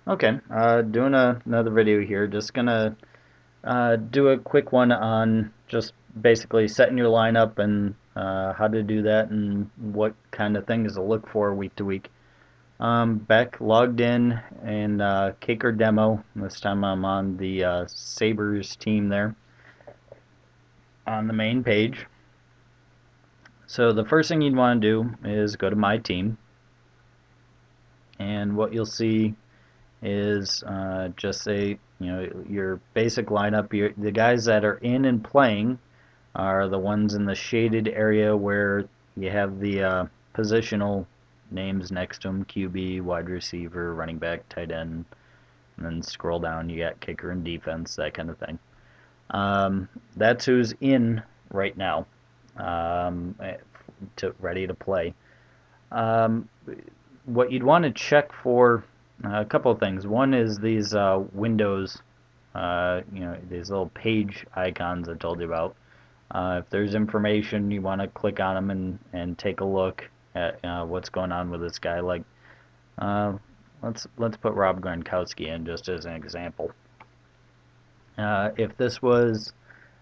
Okay, doing another video here. Just gonna do a quick one on just basically setting your lineup and how to do that and what kind of things to look for week to week. Back logged in Kicker demo. This time I'm on the Sabres team there on the main page. So the first thing you'd want to do is go to My Team, and what you'll see is just say, your basic lineup. The guys that are in and playing are the ones in the shaded area where you have the positional names next to them: QB, wide receiver, running back, tight end, and then scroll down, you got kicker and defense, that kind of thing. That's who's in right now, um, ready to play. Um, what you'd want to check for a couple of things. One is these windows, these little page icons I told you about. If there's information, you want to click on them and take a look at what's going on with this guy. Like, uh, let's put Rob Gronkowski in just as an example. If this was,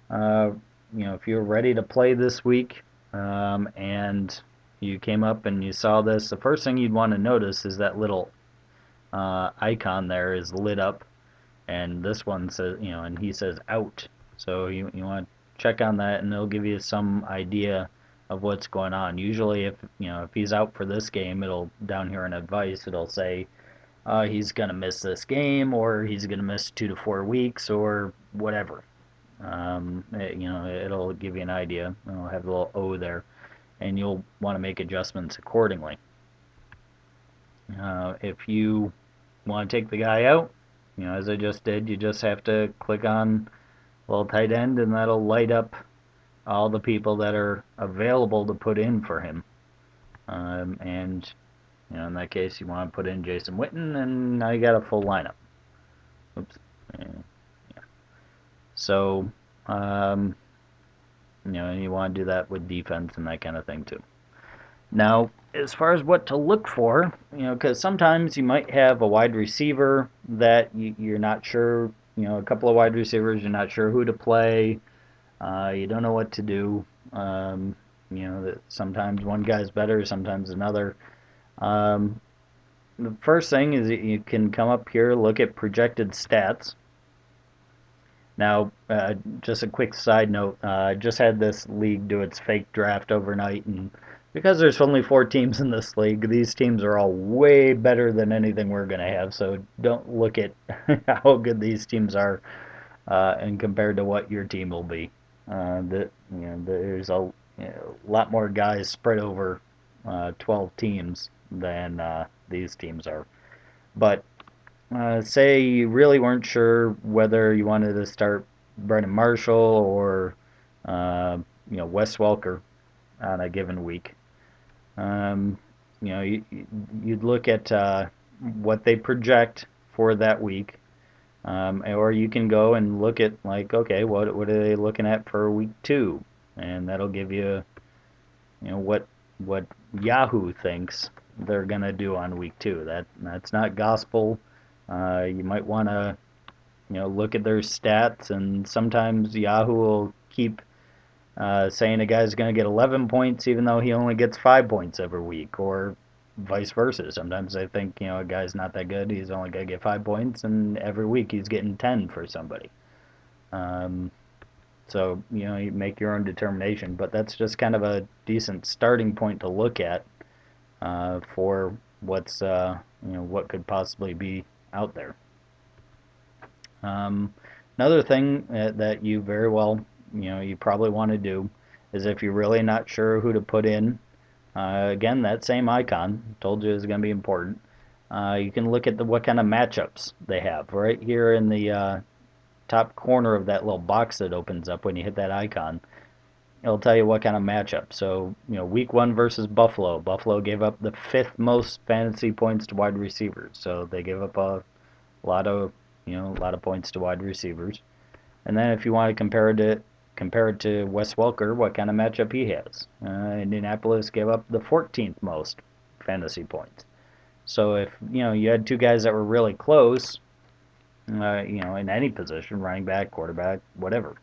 uh, if you're ready to play this week, and you came up and you saw this, the first thing you'd want to notice is that little icon there is lit up, and this one says, and he says out. So you want to check on that, and it'll give you some idea of what's going on. Usually, if he's out for this game, it'll down here in advice, it'll say he's gonna miss this game, or he's gonna miss 2 to 4 weeks, or whatever. It'll give you an idea. It'll have a little O there, and you'll want to make adjustments accordingly. If you want to take the guy out, as I just did, you just have to click on a little tight end, and that'll light up all the people that are available to put in for him. And in that case, you want to put in Jason Witten, and now you got a full lineup. Oops. Yeah. So, um, and you want to do that with defense and that kind of thing too. Now, as far as what to look for, because sometimes you might have a wide receiver that you're not sure, a couple of wide receivers, you're not sure who to play, you don't know what to do. That sometimes one guy's better, sometimes another. Um, the first thing is that you can come up here, look at projected stats. Now, just a quick side note, I just had this league do its fake draft overnight, and because there's only 4 teams in this league, these teams are all way better than anything we're going to have, so don't look at how good these teams are and compared to what your team will be. There's lot more guys spread over 12 teams than these teams are. But say you really weren't sure whether you wanted to start Brendan Marshall or Wes Welker on a given week. Um, you'd look at what they project for that week, or you can go and look at, like, okay, what are they looking at for week 2, and that'll give you what Yahoo thinks they're gonna do on week 2. That's not gospel. You might want to look at their stats, and sometimes Yahoo will keep saying a guy's going to get 11 points even though he only gets 5 points every week, or vice versa. Sometimes they think a guy's not that good, he's only going to get 5 points, and every week he's getting 10 for somebody. Um, so you make your own determination, but that's just kind of a decent starting point to look at for what could possibly be out there. Another thing that you very well, you probably want to do is, if you're really not sure who to put in, again, that same icon, told you is going to be important. You can look at what kind of matchups they have right here in the top corner of that little box that opens up when you hit that icon. It'll tell you what kind of matchup. So, week 1 versus Buffalo. Buffalo gave up the 5th most fantasy points to wide receivers. So they gave up a lot of points to wide receivers. And then if you want to compare it to Wes Welker, what kind of matchup he has. Indianapolis gave up the 14th most fantasy points. So if you had two guys that were really close, in any position, running back, quarterback, whatever,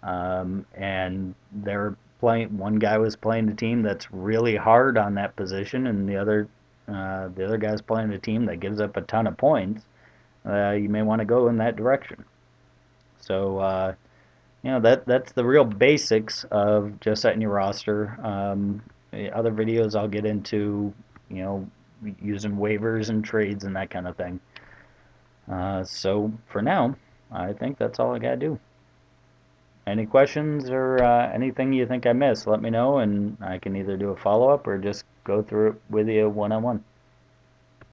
and they're playing. One guy was playing the team that's really hard on that position, and the other guy's playing a team that gives up a ton of points. You may want to go in that direction. So that's the real basics of just setting your roster. Other videos I'll get into, you know, using waivers and trades and that kind of thing. So for now, I think that's all I gotta do. Any questions or anything you think I missed, let me know, and I can either do a follow up or just go through it with you one on one.